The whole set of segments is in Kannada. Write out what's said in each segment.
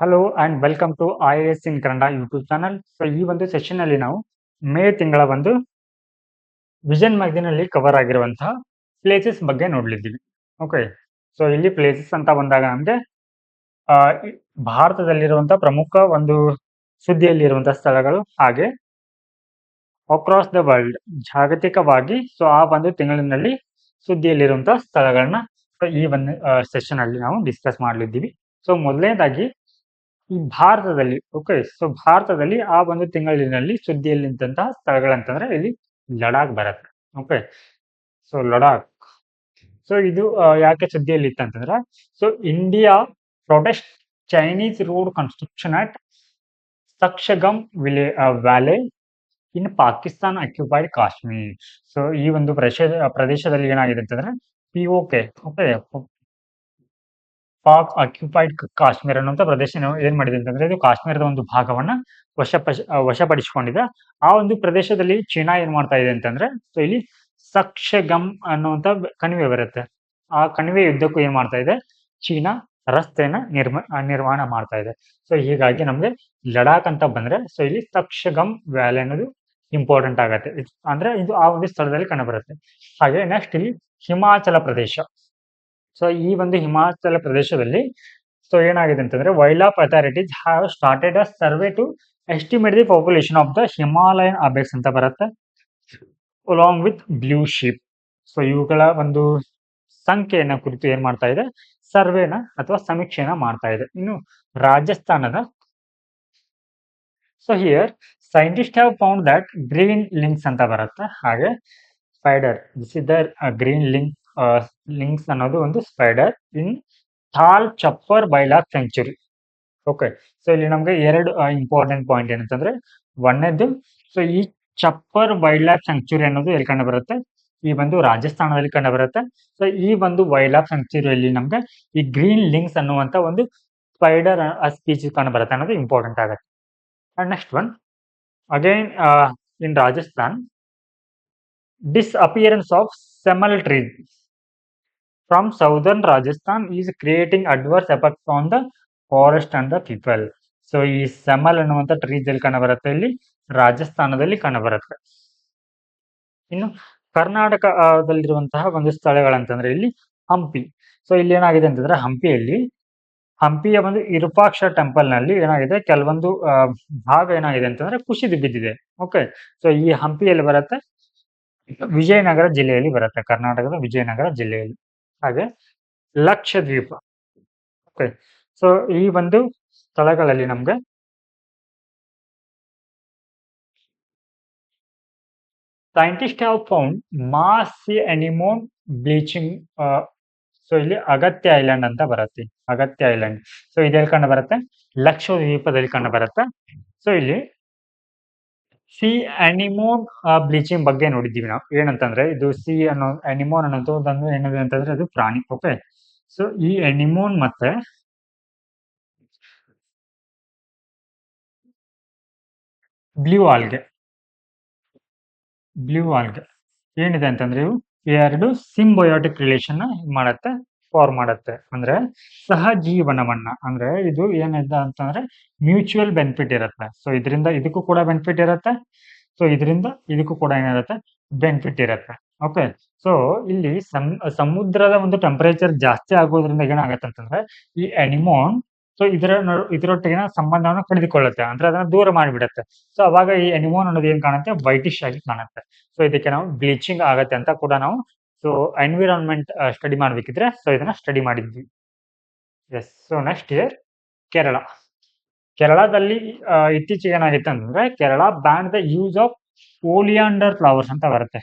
Hello and welcome to IAS in Kannada YouTube channel. So ಈ ಒಂದು ಸೆಷನ್ ಅಲ್ಲಿ ನಾವು ಮೇ ತಿಂಗಳ ಒಂದು ವಿಷನ್ ಮ್ಯಾಗಜಿನಲ್ಲಿ ಕವರ್ ಆಗಿರುವಂತಹ ಪ್ಲೇಸಸ್ ಬಗ್ಗೆ ನೋಡ್ಲಿದ್ದೀವಿ. ಓಕೆ, ಸೊ ಇಲ್ಲಿ ಪ್ಲೇಸಸ್ ಅಂತ ಬಂದಾಗ ನಮಗೆ ಭಾರತದಲ್ಲಿರುವಂತಹ ಪ್ರಮುಖ ಒಂದು ಸುದ್ದಿಯಲ್ಲಿರುವಂತಹ ಸ್ಥಳಗಳು, ಹಾಗೆ ಅಕ್ರಾಸ್ ದ ವರ್ಲ್ಡ್ ಜಾಗತಿಕವಾಗಿ ಸೊ ಆ ಒಂದು ತಿಂಗಳಿನಲ್ಲಿ ಸುದ್ದಿಯಲ್ಲಿರುವಂತಹ ಸ್ಥಳಗಳನ್ನ ಈ ಒಂದು ಸೆಷನ್ ಅಲ್ಲಿ ನಾವು ಡಿಸ್ಕಸ್ ಮಾಡಲಿದ್ದೀವಿ. ಸೊ ಮೊದಲನೇದಾಗಿ ಈ ಭಾರತದಲ್ಲಿ, ಓಕೆ, ಸೊ ಭಾರತದಲ್ಲಿ ಆ ಒಂದು ತಿಂಗಳಿನಲ್ಲಿ ಸುದ್ದಿಯಲ್ಲಿ ನಿಂತಹ ಸ್ಥಳಗಳಂತಂದ್ರೆ ಇಲ್ಲಿ ಲಡಾಖ್ ಬರುತ್ತೆ. ಓಕೆ, ಸೊ ಲಡಾಖ್, ಸೊ ಇದು ಯಾಕೆ ಸುದ್ದಿಯಲ್ಲಿ ಇತ್ತಂತಂದ್ರೆ, so India protest Chinese road construction at Shaksgam valley in Pakistan occupied Kashmir. So ಈ ಒಂದು ಪ್ರದೇಶದಲ್ಲಿ ಏನಾಗಿದೆ ಅಂತಂದ್ರೆ POK, okay, Pak occupied Kashmir ಅನ್ನುವಂಥ ಪ್ರದೇಶ ಏನ್ ಮಾಡಿದೆ ಅಂತಂದ್ರೆ, ಇದು ಕಾಶ್ಮೀರದ ಒಂದು ಭಾಗವನ್ನ ವಶಪಡಿಸಿಕೊಂಡಿದೆ. ಆ ಒಂದು ಪ್ರದೇಶದಲ್ಲಿ ಚೀನಾ ಏನ್ ಮಾಡ್ತಾ ಇದೆ ಅಂತಂದ್ರೆ, ಸೊ ಇಲ್ಲಿ ಸಕ್ಷಗಮ್ ಅನ್ನುವಂಥ ಕಣಿವೆ ಬರುತ್ತೆ. ಆ ಕಣಿವೆ ಯುದ್ಧಕ್ಕೂ ಏನ್ ಮಾಡ್ತಾ ಇದೆ, ಚೀನಾ ರಸ್ತೆಯನ್ನ ನಿರ್ಮಾಣ ಮಾಡ್ತಾ ಇದೆ. ಸೊ ಹೀಗಾಗಿ ನಮ್ಗೆ ಲಡಾಖ್ ಅಂತ ಬಂದ್ರೆ, ಸೊ ಇಲ್ಲಿ ಸಕ್ಷಗಮ್ ವ್ಯಾಲಿ ಅನ್ನೋದು ಇಂಪಾರ್ಟೆಂಟ್ ಆಗತ್ತೆ. ಅಂದ್ರೆ ಇದು ಆ ಒಂದು ಸ್ಥಳದಲ್ಲಿ ಕಂಡುಬರುತ್ತೆ. ಹಾಗೆ ನೆಕ್ಸ್ಟ್ ಇಲ್ಲಿ ಹಿಮಾಚಲ ಪ್ರದೇಶ. ಸೊ ಈ ಒಂದು ಹಿಮಾಚಲ ಪ್ರದೇಶದಲ್ಲಿ ಸೊ ಏನಾಗಿದೆ ಅಂತಂದ್ರೆ, wildlife authorities have started a survey to estimate the population of the Himalayan ibex ಅಂತ ಬರುತ್ತೆ, along with blue sheep. So ಇವುಗಳ ಒಂದು ಸಂಖ್ಯೆಯನ್ನ ಕುರಿತು ಏನ್ ಮಾಡ್ತಾ ಇದೆ, ಸರ್ವೆನ ಅಥವಾ ಸಮೀಕ್ಷೆನ ಮಾಡ್ತಾ ಇದೆ. ಇನ್ನು ರಾಜಸ್ಥಾನದ, so here scientist have found that green links ಅಂತ ಬರುತ್ತೆ. ಹಾಗೆ spider, this is the green links ಅನ್ನೋದು ಒಂದು ಸ್ಪೈಡರ್ ಇನ್ ಥಾಲ್ ಚಪ್ಪರ್ ಬೈಲಾಕ್ ಸೆಂಚುರಿ. ಓಕೆ, ಸೊ ಇಲ್ಲಿ ನಮ್ಗೆ ಎರಡು ಇಂಪಾರ್ಟೆಂಟ್ ಪಾಯಿಂಟ್ ಏನಂತಂದ್ರೆ, ಒಂದನೇದು, ಸೊ ಈ ಚಪ್ಪರ್ ವೈಲ್ಡ್ ಲೈಫ್ ಸ್ಯಾಂಕ್ಚುರಿ ಅನ್ನೋದು ಎಲ್ಲಿ ಕಂಡು ಬರುತ್ತೆ, ಈ ಒಂದು ರಾಜಸ್ಥಾನದಲ್ಲಿ ಕಂಡು ಬರುತ್ತೆ. ಸೊ ಈ ಒಂದು ವೈಲ್ಡ್ ಲೈಫ್ ಸ್ಯಾಂಕ್ಚುರಿಯಲ್ಲಿ ನಮ್ಗೆ ಈ ಗ್ರೀನ್ ಲಿಂಕ್ಸ್ ಅನ್ನುವಂತ ಒಂದು ಸ್ಪೈಡರ್ ಸ್ಪೀಚೀಸ್ ಕಂಡು ಬರುತ್ತೆ ಅನ್ನೋದು ಇಂಪಾರ್ಟೆಂಟ್ ಆಗುತ್ತೆ. And next one, again in Rajasthan, disappearance of semal trees from southern Rajasthan is creating adverse effects on the forest and the people. So ಈ ಸೆಮಲ್ ಅನ್ನುವಂಥ ಟ್ರೀಸ್ ಎಲ್ಲಿ ಕಂಡುಬರುತ್ತೆ, ಇಲ್ಲಿ ರಾಜಸ್ಥಾನದಲ್ಲಿ ಕಂಡುಬರುತ್ತೆ. ಇನ್ನು ಕರ್ನಾಟಕದಲ್ಲಿರುವಂತಹ ಒಂದು ಸ್ಥಳಗಳಂತಂದ್ರೆ ಇಲ್ಲಿ ಹಂಪಿ. ಸೊ ಇಲ್ಲಿ ಏನಾಗಿದೆ ಅಂತಂದ್ರೆ, ಹಂಪಿಯ ಒಂದು ವಿರೂಪಾಕ್ಷ ಟೆಂಪಲ್ ನಲ್ಲಿ ಏನಾಗಿದೆ, ಕೆಲವೊಂದು ಭಾಗ ಏನಾಗಿದೆ ಅಂತಂದ್ರೆ ಕುಸಿದು ಬಿದ್ದಿದೆ. ಓಕೆ, ಸೊ ಈ ಹಂಪಿಯಲ್ಲಿ ಬರುತ್ತೆ, ವಿಜಯನಗರ ಜಿಲ್ಲೆಯಲ್ಲಿ ಬರುತ್ತೆ, ಕರ್ನಾಟಕದ ವಿಜಯನಗರ ಜಿಲ್ಲೆಯಲ್ಲಿ. ಹಾಗೆ ಲಕ್ಷದ್ವೀಪ. ಓಕೆ, ಸೊ ಈ ಒಂದು ಸ್ಥಳಗಳಲ್ಲಿ ನಮ್ಗೆ scientist have found mass anemone bleaching. So ಇಲ್ಲಿ ಅಗತ್ಯ ಐಲ್ಯಾಂಡ್ ಅಂತ ಬರುತ್ತೆ, ಅಗತ್ಯ ಐಲ್ಯಾಂಡ್. ಸೊ ಇದೆಲ್ಲಿ ಕಂಡು ಬರುತ್ತೆ, ಲಕ್ಷದ್ವೀಪದಲ್ಲಿ ಕಂಡು ಬರುತ್ತೆ. ಸೊ ಇಲ್ಲಿ ಸಿ ಅನಿಮೋನ್ ಬ್ಲೀಚಿಂಗ್ ಬಗ್ಗೆ ನೋಡಿದ್ದೀವಿ ನಾವು. ಏನಂತಂದ್ರೆ, ಇದು ಸಿ ಅನ್ನೋ ಅನಿಮೋನ್ ಅನ್ನೋದು ಏನಿದೆ ಅಂತಂದ್ರೆ ಅದು ಪ್ರಾಣಿ. ಓಕೆ, ಸೊ ಈ ಅನಿಮೋನ್ ಮತ್ತೆ ಬ್ಲೂ ಆಲ್ಗೆ ಏನಿದೆ ಅಂತಂದ್ರೆ, ಇವು ಎರಡು ಸಿಂಬಯೋಟಿಕ್ ರಿಲೇಷನ್ ಮಾಡತ್ತೆ, ಫಾರ್ಮ್ ಮಾಡತ್ತೆ. ಅಂದ್ರೆ ಸಹಜೀವನವನ್ನ, ಅಂದ್ರೆ ಇದು ಏನಿದೆ ಅಂತಂದ್ರೆ ಮ್ಯೂಚುವಲ್ ಬೆನಿಫಿಟ್ ಇರುತ್ತೆ. ಸೊ ಇದರಿಂದ ಇದಕ್ಕೂ ಕೂಡ ಬೆನಿಫಿಟ್ ಇರುತ್ತೆ, ಸೊ ಇದರಿಂದ ಇದಕ್ಕೂ ಕೂಡ ಏನಿರುತ್ತೆ, ಬೆನಿಫಿಟ್ ಇರುತ್ತೆ. ಓಕೆ, ಸೊ ಇಲ್ಲಿ ಸಮುದ್ರದ ಒಂದು ಟೆಂಪರೇಚರ್ ಜಾಸ್ತಿ ಆಗೋದ್ರಿಂದ ಏನಾಗತ್ತೆ ಅಂತಂದ್ರೆ, ಈ ಅನಿಮೋನ್ ಸೊ ಇದರೊಟ್ಟಿಗಿನ ಸಂಬಂಧವನ್ನು ಕಡಿದುಕೊಳ್ಳುತ್ತೆ, ಅಂದ್ರೆ ಅದನ್ನ ದೂರ ಮಾಡಿಬಿಡುತ್ತೆ. ಸೊ ಅವಾಗ ಈ ಅನಿಮೋನ್ ಅನ್ನೋದು ಏನ್ ಕಾಣುತ್ತೆ, ವೈಟಿಶ್ ಆಗಿ ಕಾಣುತ್ತೆ. ಸೊ ಇದಕ್ಕೆ ನಾವು ಬ್ಲೀಚಿಂಗ್ ಆಗತ್ತೆ ಅಂತ ಕೂಡ ನಾವು ಸೊ ಎನ್ವಿರಾನ್ಮೆಂಟ್ ಸ್ಟಡಿ ಮಾಡ್ಬೇಕಿದ್ರೆ ಸೊ ಇದನ್ನ ಸ್ಟಡಿ ಮಾಡಿದ್ವಿ. ಎಸ್, ಸೊ ನೆಕ್ಸ್ಟ್ ಇಯರ್ ಕೇರಳದಲ್ಲಿ ಇತ್ತೀಚೆಗೆ ಏನಾಗಿತ್ತು ಅಂತಂದ್ರೆ, Kerala ban the use of oleander flowers ಅಂತ ಬರುತ್ತೆ.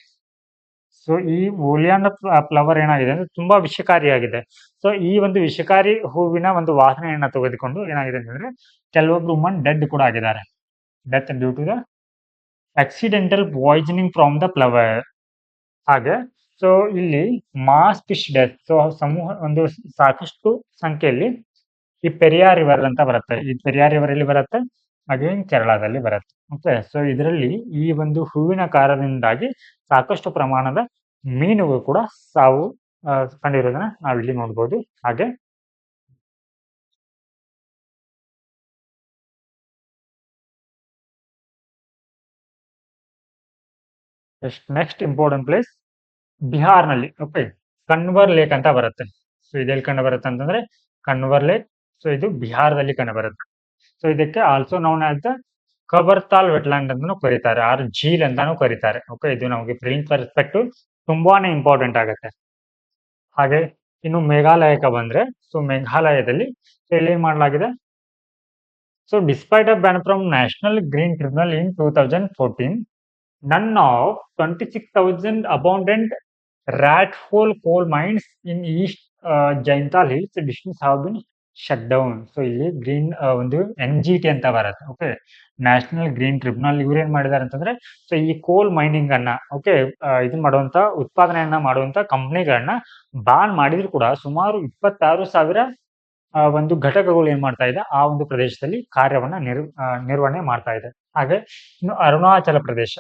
ಸೊ ಈ ಓಲಿಯಾಂಡರ್ ಫ್ಲವರ್ ಏನಾಗಿದೆ ಅಂದ್ರೆ ತುಂಬಾ ವಿಷಕಾರಿಯಾಗಿದೆ. ಸೊ ಈ ಒಂದು ವಿಷಕಾರಿ ಹೂವಿನ ಒಂದು ವಾಸನೆಯನ್ನ ತೆಗೆದುಕೊಂಡು ಏನಾಗಿದೆ ಅಂತಂದ್ರೆ, ಕೆಲವೊಬ್ರು ವುಮನ್ ಡೆಡ್ ಕೂಡ ಆಗಿದ್ದಾರೆ, death due to the accidental poisoning from the flower. ಹಾಗೆ ಸೊ ಇಲ್ಲಿ ಮಾಸ್ ಫಿಶ್ ಡೆತ್, ಸೊ ಒಂದು ಸಾಕಷ್ಟು ಸಂಖ್ಯೆಯಲ್ಲಿ ಈ ಪೆರಿಯಾರ್ ರಿವರ್ ಅಂತ ಬರುತ್ತೆ. ಈ ಪೆರಿಯಾರ್ ರಿವರ್ ಎಲ್ಲಿ ಬರುತ್ತೆ, ಅಗೇನ್ ಕೇರಳದಲ್ಲಿ ಬರುತ್ತೆ. ಓಕೆ, ಸೊ ಇದರಲ್ಲಿ ಈ ಒಂದು ಹೂವಿನ ಕಾರಣದಿಂದಾಗಿ ಸಾಕಷ್ಟು ಪ್ರಮಾಣದ ಮೀನುಗಳು ಕೂಡ ಸಾವು ಕಂಡಿರೋದನ್ನ ನಾವಿಲ್ಲಿ ನೋಡ್ಬೋದು. ಹಾಗೆ ನೆಕ್ಸ್ಟ್ ಇಂಪಾರ್ಟೆಂಟ್ ಪ್ಲೇಸ್ ಬಿಹಾರ್ನಲ್ಲಿ. ಓಕೆ, ಕನ್ವರ್ ಲೇಕ್ ಅಂತ ಬರುತ್ತೆ. ಸೊ ಇದೆಲ್ಲಿ ಕಂಡು ಬರುತ್ತೆ ಅಂತಂದ್ರೆ ಕನ್ವರ್ ಲೇಕ್. ಸೊ ಇದು ಬಿಹಾರದಲ್ಲಿ ಕಂಡು ಬರುತ್ತೆ. ಸೊ ಇದಕ್ಕೆ also known as the Kabartal wetland ಅಂತಾನೂ ಕರೀತಾರೆ, ಆರ್ ಝೀಲ್ ಅಂತಾನೂ ಕರೀತಾರೆ. ಓಕೆ, ಇದು ನಮಗೆ ಪ್ರಿಲಿಮ್ ಪರ್ಸ್ಪೆಕ್ಟಿವ್ ತುಂಬಾನೇ ಇಂಪಾರ್ಟೆಂಟ್ ಆಗುತ್ತೆ. ಹಾಗೆ ಇನ್ನು ಮೇಘಾಲಯಕ್ಕೆ ಬಂದ್ರೆ, ಸೊ ಮೇಘಾಲಯದಲ್ಲಿ ಇಲ್ಲಿ ಏನ್ ಮಾಡಲಾಗಿದೆ, so despite a ban from national green tribunal in 2014, none of 26,000 abandoned rat hole coal mines in East Jaintal Hills districts have been shut down. So ಇಲ್ಲಿ ಗ್ರೀನ್ ಒಂದು NGT ಅಂತ ಬರುತ್ತೆ. ಓಕೆ, ನ್ಯಾಷನಲ್ ಗ್ರೀನ್ ಟ್ರಿಬ್ಯುನಲ್ ಇವ್ರು ಏನ್ ಮಾಡಿದ್ದಾರೆ ಅಂತಂದ್ರೆ, ಸೊ ಈ ಕೋಲ್ ಮೈನಿಂಗ್ ಅನ್ನ, ಓಕೆ, ಇದನ್ನ ಮಾಡುವಂತ ಉತ್ಪಾದನೆಯನ್ನ ಮಾಡುವಂತ ಕಂಪ್ನಿಗಳನ್ನ ಬ್ಯಾನ್ ಮಾಡಿದ್ರು ಕೂಡ ಸುಮಾರು 26,000 ಒಂದು ಘಟಕಗಳು ಏನ್ ಮಾಡ್ತಾ ಇದೆ, ಆ ಒಂದು ಪ್ರದೇಶದಲ್ಲಿ ಕಾರ್ಯವನ್ನ ನಿರ್ವಹಣೆ ಮಾಡ್ತಾ ಇದೆ. ಹಾಗೆ ಇನ್ನು ಅರುಣಾಚಲ ಪ್ರದೇಶ.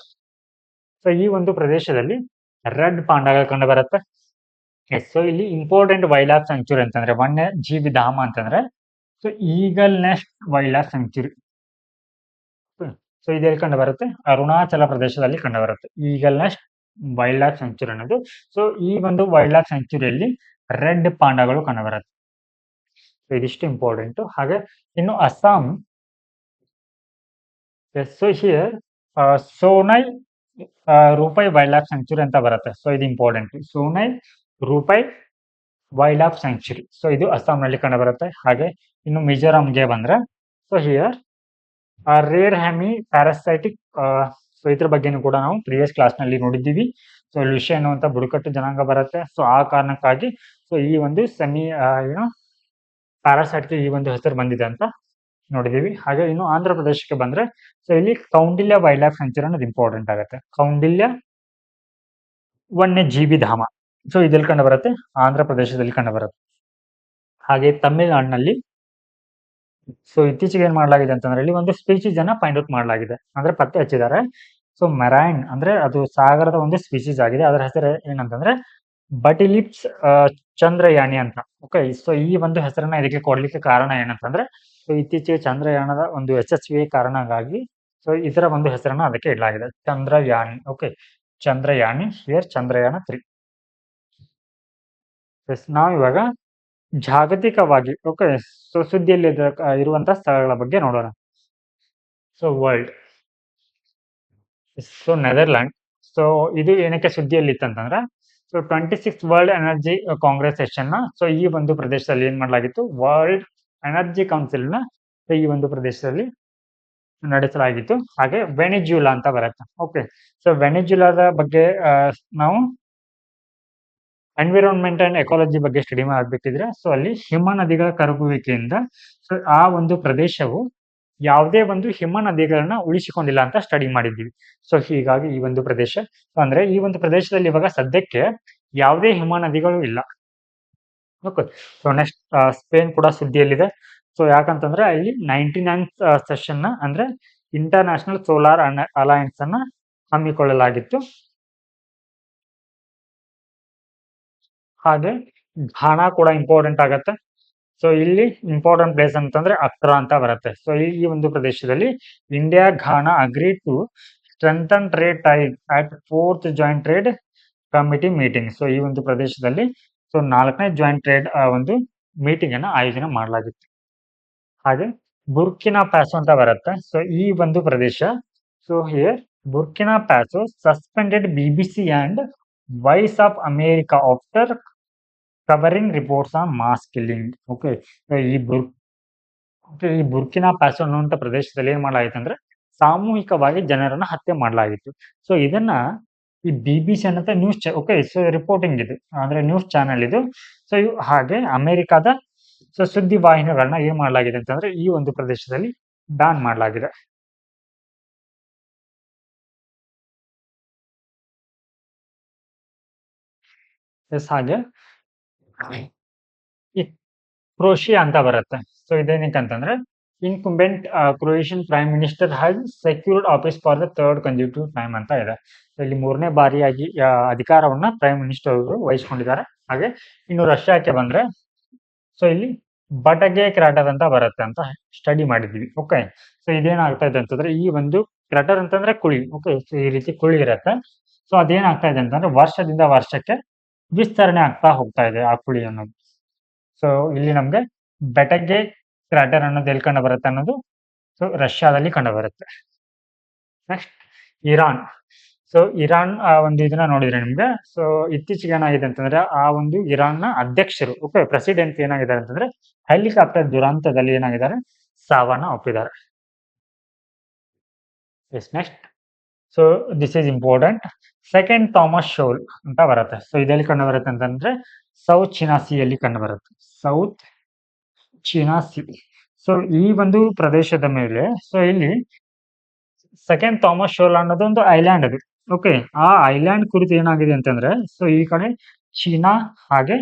ಸೊ ಈ ಒಂದು ಪ್ರದೇಶದಲ್ಲಿ ರೆಡ್ ಪಾಂಡಾಗಳು ಕಂಡು ಬರುತ್ತೆ. ಸೊ ಇಲ್ಲಿ ಇಂಪಾರ್ಟೆಂಟ್ ವೈಲ್ಡ್ ಲೈಫ್ ಸ್ಯಾಂಕ್ಚುರಿ ಅಂತಂದ್ರೆ, ವನ್ಯ ಜೀವಿ ಧಾಮ ಅಂತಂದ್ರೆ, so eagle nest wildlife sanctuary. So ಇದು ಎಲ್ಲಿ ಕಂಡು ಬರುತ್ತೆ, ಅರುಣಾಚಲ ಪ್ರದೇಶದಲ್ಲಿ ಕಂಡು ಬರುತ್ತೆ eagle nest wildlife sanctuary ಅನ್ನೋದು. ಸೊ ಈ ಒಂದು ವೈಲ್ಡ್ ಲೈಫ್ ಸ್ಯಾಂಕ್ಚುರಿಯಲ್ಲಿ ರೆಡ್ ಪಾಂಡಾಗಳು ಕಂಡು ಬರುತ್ತೆ. ಸೊ ಇದಿಷ್ಟು ಇಂಪಾರ್ಟೆಂಟ್. ಹಾಗೆ ಇನ್ನು ಅಸ್ಸಾಂ. ಸೊ ಹಿಯರ್ ಸೋನೈ ರೂಪಾಯಿ ವೈಲ್ಡ್ ಲೈಫ್ ಸ್ಯಾಂಕ್ಚುರಿ ಅಂತ ಬರುತ್ತೆ. ಸೊ ಇದು ಇಂಪಾರ್ಟೆಂಟ್, ಸೋನೈ ರೂಪಾಯಿ ವೈಲ್ಡ್ ಲೈಫ್ ಸ್ಯಾಂಕ್ಚುರಿ. ಸೊ ಇದು ಅಸ್ಸಾಂನಲ್ಲಿ ಕಂಡು ಬರುತ್ತೆ. ಹಾಗೆ ಇನ್ನು ಮಿಜೋರಾಂಗೆ ಬಂದ್ರೆ, so here rare hemiparasitic. So ಇದ್ರ ಬಗ್ಗೆನೂ ಕೂಡ ನಾವು ಪ್ರಿವಿಯಸ್ ಕ್ಲಾಸ್ ನಲ್ಲಿ ನೋಡಿದ್ದೀವಿ. ಸೊ ಲುಷೆ ಅನ್ನುವಂತ ಬುಡಕಟ್ಟು ಜನಾಂಗ ಬರುತ್ತೆ. ಸೊ ಆ ಕಾರಣಕ್ಕಾಗಿ ಸೊ ಈ ಒಂದು ಸೆಮಿ ಏನೋ ಪ್ಯಾರಾಸೈಟ್ಗೆ ಈ ಒಂದು ಹೆಸರು ಬಂದಿದೆ ಅಂತ ನೋಡಿದೀವಿ. ಹಾಗೆ ಇನ್ನು ಆಂಧ್ರ ಪ್ರದೇಶಕ್ಕೆ ಬಂದ್ರೆ, ಸೊ ಇಲ್ಲಿ ಕೌಂಡಿಲ್ಯ ವೈಲ್ಡ್ ಲೈಫ್ ಸ್ಯಾಂಕ್ಚುರಿ ಅನ್ನೋದು ಇಂಪಾರ್ಟೆಂಟ್ ಆಗುತ್ತೆ. ಕೌಂಡಿಲ್ಯ ವನ್ಯಜೀವಿ ಧಾಮ. ಸೊ ಇದೆಲ್ಲಿ ಕಂಡು ಬರುತ್ತೆ, ಆಂಧ್ರ ಪ್ರದೇಶದಲ್ಲಿ ಕಂಡು ಬರುತ್ತೆ. ಹಾಗೆ ತಮಿಳುನಾಡಿನಲ್ಲಿ, ಸೊ ಇತ್ತೀಚೆಗೆ ಏನ್ ಮಾಡಲಾಗಿದೆ ಅಂತಂದ್ರೆ, ಇಲ್ಲಿ ಒಂದು ಸ್ಪೀಸೀಸ್ ಅನ್ನ ಫೈಂಡ್ ಔಟ್ ಮಾಡಲಾಗಿದೆ, ಅಂದ್ರೆ ಪತ್ತೆ ಹಚ್ಚಿದ್ದಾರೆ. ಸೊ ಮೆರೈನ್ ಅಂದ್ರೆ ಅದು ಸಾಗರದ ಒಂದು ಸ್ಪೀಸೀಸ್ ಆಗಿದೆ. ಅದರ ಹೆಸರು ಏನಂತಂದ್ರೆ ಬಟಿಲಿಪ್ಸ್ ಚಂದ್ರಯಾನಿ ಅಂತ. ಓಕೆ, ಸೊ ಈ ಒಂದು ಹೆಸರನ್ನ ಇದಕ್ಕೆ ಕೊಡ್ಲಿಕ್ಕೆ ಕಾರಣ ಏನಂತಂದ್ರೆ, ಸೊ ಇತ್ತೀಚೆಗೆ ಚಂದ್ರಯಾನದ ಒಂದು ಯಶಸ್ವಿ ಕಾರಣಕ್ಕಾಗಿ ಸೊ ಇದರ ಒಂದು ಹೆಸರನ್ನ ಅದಕ್ಕೆ ಇಡಲಾಗಿದೆ, ಚಂದ್ರಯಾನಿ. ಓಕೆ, ಚಂದ್ರಯಾನಿ. ಹಿಯರ್ ಚಂದ್ರಯಾನ 3. ನಾವು ಇವಾಗ ಜಾಗತಿಕವಾಗಿ, ಓಕೆ, ಸೊ ಸುದ್ದಿಯಲ್ಲಿ ಇರುವಂತಹ ಸ್ಥಳಗಳ ಬಗ್ಗೆ ನೋಡೋಣ. So world. So Netherland. So ಇದು ಏನಕ್ಕೆ ಸುದ್ದಿಯಲ್ಲಿ ಇತ್ತಂತಂದ್ರೆ, so 26th world energy congress session ನ ಸೊ ಈ ಒಂದು ಪ್ರದೇಶದಲ್ಲಿ ಏನ್ ಮಾಡಲಾಗಿತ್ತು, ವರ್ಲ್ಡ್ ಎನರ್ಜಿ ಕೌನ್ಸಿಲ್ ನ ಈ ಒಂದು ಪ್ರದೇಶದಲ್ಲಿ ನಡೆಸಲಾಗಿತ್ತು. ಹಾಗೆ ವೆನಿಜುಲಾ ಅಂತ ಬರುತ್ತೆ. ಓಕೆ, ಸೊ ವೆನಿಜುಲಾದ ಬಗ್ಗೆ ನಾವು ಎನ್ವಿರಾನ್ಮೆಂಟ್ ಅಂಡ್ ಎಕಾಲಜಿ ಬಗ್ಗೆ ಸ್ಟಡಿ ಮಾಡಬೇಕಿದ್ರೆ, ಸೊ ಅಲ್ಲಿ ಹಿಮ ನದಿಗಳ ಕರಗುವಿಕೆಯಿಂದ ಸೊ ಆ ಒಂದು ಪ್ರದೇಶವು ಯಾವುದೇ ಒಂದು ಹಿಮ ನದಿಗಳನ್ನ ಉಳಿಸಿಕೊಂಡಿಲ್ಲ ಅಂತ ಸ್ಟಡಿ ಮಾಡಿದ್ದೀವಿ. ಸೊ ಹೀಗಾಗಿ ಈ ಒಂದು ಪ್ರದೇಶ ಅಂದ್ರೆ ಈ ಒಂದು ಪ್ರದೇಶದಲ್ಲಿ ಇವಾಗ ಸದ್ಯಕ್ಕೆ ಯಾವುದೇ ಹಿಮ ನದಿಗಳು ಇಲ್ಲ. ಓಕೆ, ಸೊ ನೆಕ್ಸ್ಟ್ ಸ್ಪೇನ್ ಕೂಡ ಸುದ್ದಿಯಲ್ಲಿದೆ. ಸೊ ಯಾಕಂತಂದ್ರೆ ಇಲ್ಲಿ 99th ಸೆಷನ್ ನ ಅಂದ್ರೆ ಇಂಟರ್ನ್ಯಾಷನಲ್ ಸೋಲಾರ್ ಅಲಯನ್ಸ್ ಅನ್ನ ಹಮ್ಮಿಕೊಳ್ಳಲಾಗಿತ್ತು. ಹಾಗೆ ಘಾನಾ ಕೂಡ ಇಂಪಾರ್ಟೆಂಟ್ ಆಗತ್ತೆ. ಸೊ ಇಲ್ಲಿ ಇಂಪಾರ್ಟೆಂಟ್ ಪ್ಲೇಸ್ ಅಂತಂದ್ರೆ ಅಕ್ರಾ ಅಂತ ಬರುತ್ತೆ. ಸೊ ಈ ಒಂದು ಪ್ರದೇಶದಲ್ಲಿ India Ghana agree to strengthen trade ties at 4th joint trade committee meeting. So ಈ ಒಂದು ಪ್ರದೇಶದಲ್ಲಿ ಸೊ 4ನೇ ಜಾಯಿಂಟ್ ಟ್ರೇಡ್ ಒಂದು ಮೀಟಿಂಗ್ ಅನ್ನ ಆಯೋಜನೆ ಮಾಡಲಾಗಿತ್ತು. ಹಾಗೆ ಬುರ್ಕಿನಾ ಪ್ಯಾಸೋ ಅಂತ ಬರುತ್ತೆ. ಸೊ ಈ ಒಂದು ಪ್ರದೇಶ, so here Burkina Faso suspended BBC and voice of America after covering reports on mass killing. Okay, ಈ ಬುರ್ಕಿನಾ ಪ್ಯಾಸೋ ಅನ್ನುವಂಥ ಪ್ರದೇಶದಲ್ಲಿ ಏನ್ ಮಾಡಲಾಗಿತ್ತು ಅಂದ್ರೆ ಸಾಮೂಹಿಕವಾಗಿ ಜನರನ್ನ ಹತ್ಯೆ ಮಾಡಲಾಗಿತ್ತು. ಸೊ ಇದನ್ನ ಈ BBC ಅನ್ನೋ ನ್ಯೂಸ್ ಓಕೆ, ಸೊ ರಿಪೋರ್ಟಿಂಗ್ ಇದು ಅಂದ್ರೆ ನ್ಯೂಸ್ ಚಾನೆಲ್ ಇದು. ಸೊ ಹಾಗೆ ಅಮೆರಿಕಾದ ಸೊ ಸುದ್ದಿ ವಾಹಿನಿಗಳನ್ನ ಏನ್ ಮಾಡಲಾಗಿದೆ ಅಂತಂದ್ರೆ ಈ ಒಂದು ಪ್ರದೇಶದಲ್ಲಿ ಬ್ಯಾನ್ ಮಾಡಲಾಗಿದೆ. ಹಾಗೆ ಈ ಕ್ರೋಷಿಯಾ ಅಂತ ಬರುತ್ತೆ. ಸೊ ಇದೇನಕ್ಕೆ ಅಂತಂದ್ರೆ incumbent Croatian prime minister has secured office for the 3rd consecutive time ಅಂತ ಇದೆ. ಸೊ ಇಲ್ಲಿ 3ನೇ ಬಾರಿಯಾಗಿ ಅಧಿಕಾರವನ್ನ ಪ್ರೈಮ್ ಮಿನಿಸ್ಟರ್ ಅವರು ವಹಿಸಿಕೊಂಡಿದ್ದಾರೆ. ಹಾಗೆ ಇನ್ನು ರಷ್ಯಾಕ್ಕೆ ಬಂದ್ರೆ, ಸೊ ಇಲ್ಲಿ ಬಟಗೆ ಕ್ರಾಟರ್ ಅಂತ ಬರುತ್ತೆ ಅಂತ ಸ್ಟಡಿ ಮಾಡಿದ್ವಿ. ಓಕೆ, ಸೊ ಇದೇನಾಗ್ತಾ ಇದೆ ಅಂತಂದ್ರೆ ಈ ಒಂದು ಕ್ರಾಟರ್ ಅಂತಂದ್ರೆ ಕುಳಿ. ಓಕೆ, ಸೊ ಈ ರೀತಿ ಕುಳಿ ಇರತ್ತೆ. ಸೊ ಅದೇನಾಗ್ತಾ ಇದೆ ಅಂತಂದ್ರೆ ವರ್ಷದಿಂದ ವರ್ಷಕ್ಕೆ ವಿಸ್ತರಣೆ ಆಗ್ತಾ ಹೋಗ್ತಾ ಇದೆ ಆ ಕುಳಿ ಅನ್ನೋದು. ಸೊ ಇಲ್ಲಿ ನಮ್ಗೆ ಬೆಟಗೆ ಕ್ರಾಟರ್ ಅನ್ನೋದು ಎಲ್ಲಿ ಕಂಡು ಬರುತ್ತೆ ಅನ್ನೋದು ಸೊ ರಷ್ಯಾದಲ್ಲಿ ಕಂಡು ಬರುತ್ತೆ. Next Iran. ಸೊ ಇರಾನ್ ಒಂದು ಇದನ್ನ ನೋಡಿದ್ರೆ ನಿಮ್ಗೆ ಸೊ ಇತ್ತೀಚೆಗೆ ಏನಾಗಿದೆ ಅಂತಂದ್ರೆ ಆ ಒಂದು ಇರಾನ್ನ ಅಧ್ಯಕ್ಷರು ಓಕೆ ಪ್ರೆಸಿಡೆಂಟ್ ಏನಾಗಿದ್ದಾರೆ ಅಂತಂದ್ರೆ ಹೆಲಿಕಾಪ್ಟರ್ ದುರಂತದಲ್ಲಿ ಏನಾಗಿದ್ದಾರೆ ಸಾವನ್ನ ಒಪ್ಪಿದ್ದಾರೆ. Yes next so this is important. Second Thomas shoal ಅಂತ ಬರುತ್ತೆ. ಸೊ ಇದೆಲ್ಲಿ ಕಂಡು ಬರುತ್ತೆ ಅಂತಂದ್ರೆ ಸೌತ್ ಚೀನಾ ಸಿಯಲ್ಲಿ ಕಂಡು ಬರುತ್ತೆ. South China C. ಸೊ ಈ ಒಂದು ಪ್ರದೇಶದ ಮೇಲೆ ಸೊ ಇಲ್ಲಿ ಸೆಕೆಂಡ್ ಥಾಮಸ್ ಶೋಲ್ ಅನ್ನೋದು ಒಂದು ಐಲ್ಯಾಂಡ್ ಅದು. ಓಕೆ ಆ ಐಲ್ಯಾಂಡ್ ಕುರಿತು ಏನಾಗಿದೆ ಅಂತಂದ್ರೆ ಸೊ ಈ ಕಡೆ ಚೀನಾ ಹಾಗೆ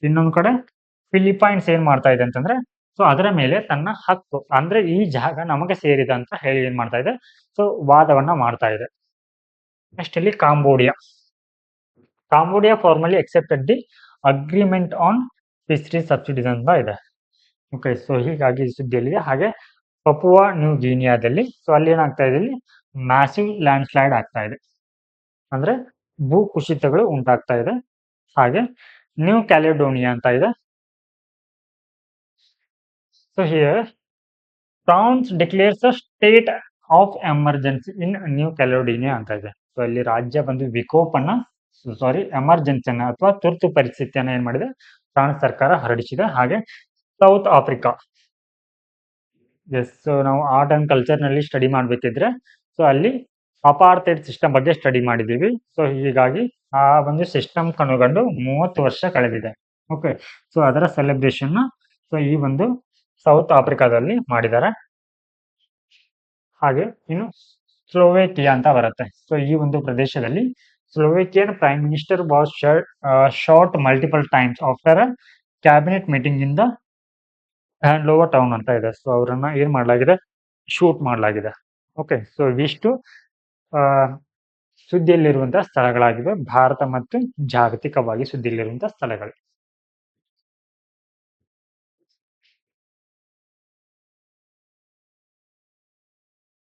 ಇನ್ನೊಂದು ಕಡೆ ಫಿಲಿಪೈನ್ಸ್ ಏನ್ ಮಾಡ್ತಾ ಇದೆ ಅಂತಂದ್ರೆ ಸೊ ಅದರ ಮೇಲೆ ತನ್ನ ಹಕ್ಕು ಅಂದ್ರೆ ಈ ಜಾಗ ನಮಗೆ ಸೇರಿದೆ ಅಂತ ಹೇಳಿ ಏನ್ ಮಾಡ್ತಾ ಇದೆ ಸೊ ವಾದವನ್ನ ಮಾಡ್ತಾ ಇದೆ. ನೆಕ್ಸ್ಟ್ ಇಲ್ಲಿ Cambodia. Cambodia formally accepted the agreement on fishery subsidies ಅಂತ ಇದೆ. ಓಕೆ ಸೊ ಹೀಗಾಗಿ ಸುದ್ದಿಯಲ್ಲಿದೆ. ಹಾಗೆ ಪಪುವಾ ನ್ಯೂ ಗಿನಿಯಾದಲ್ಲಿ ಸೊ ಅಲ್ಲಿ ಏನಾಗ್ತಾ ಇದೆ ಇಲ್ಲಿ ಮ್ಯಾಸಿವ್ ಲ್ಯಾಂಡ್ ಸ್ಲೈಡ್ ಆಗ್ತಾ ಇದೆ ಅಂದ್ರೆ ಭೂ ಕುಸಿತಗಳು ಉಂಟಾಗ್ತಾ ಇದೆ. ಹಾಗೆ ನ್ಯೂ ಕ್ಯಾಲಿಡೋನಿಯಾ ಅಂತ ಇದೆ. So here France declares a state of emergency in New Caledonia ಅಂತ ಇದೆ. ಸೊ ಅಲ್ಲಿ ರಾಜ್ಯ ಬಂದು ವಿಕೋಪನ ಎಮರ್ಜೆನ್ಸಿಯನ್ನ ಅಥವಾ ತುರ್ತು ಪರಿಸ್ಥಿತಿಯನ್ನ ಏನ್ ಮಾಡಿದೆ ಫ್ರಾನ್ಸ್ ಸರ್ಕಾರ ಹೊರಡಿಸಿದೆ. ಹಾಗೆ ಸೌತ್ ಆಫ್ರಿಕಾ. ಎಸ್ ಸೊ ನಾವು ಆರ್ಟ್ ಅಂಡ್ ಕಲ್ಚರ್ ನಲ್ಲಿ ಸ್ಟಡಿ ಮಾಡ್ಬೇಕಿದ್ರೆ ಸೊ ಅಲ್ಲಿ ಅಪಾರ್ಥೈಡ್ ಸಿಸ್ಟಮ್ ಬಗ್ಗೆ ಸ್ಟಡಿ ಮಾಡಿದೀವಿ. ಸೊ ಹೀಗಾಗಿ ಆ ಒಂದು ಸಿಸ್ಟಮ್ ಕನುಗೊಂಡು 30 ವರ್ಷ ಕಳೆದಿದೆ. ಓಕೆ ಸೊ ಅದರ ಸೆಲೆಬ್ರೇಷನ್ ಸೊ ಈ ಒಂದು ಸೌತ್ ಆಫ್ರಿಕಾದಲ್ಲಿ ಮಾಡಿದ್ದಾರೆ. ಹಾಗೆ ಇನ್ನು ಸ್ಲೋವೇಕಿಯಾ ಅಂತ ಬರುತ್ತೆ. ಸೊ ಈ ಒಂದು ಪ್ರದೇಶದಲ್ಲಿ Slovakian prime minister was shot multiple times after a cabinet meeting in the Handlova town ಅಂತ ಇದೆ. ಸೊ ಅವರನ್ನ ಏನ್ ಮಾಡಲಾಗಿದೆ ಶೂಟ್ ಮಾಡಲಾಗಿದೆ. ಓಕೆ ಸೊ ಇವಿಷ್ಟು ಸುದ್ದಿಯಲ್ಲಿರುವಂತಹ ಸ್ಥಳಗಳಾಗಿವೆ ಭಾರತ ಮತ್ತು ಜಾಗತಿಕವಾಗಿ ಸುದ್ದಿಯಲ್ಲಿರುವಂತಹ ಸ್ಥಳಗಳು.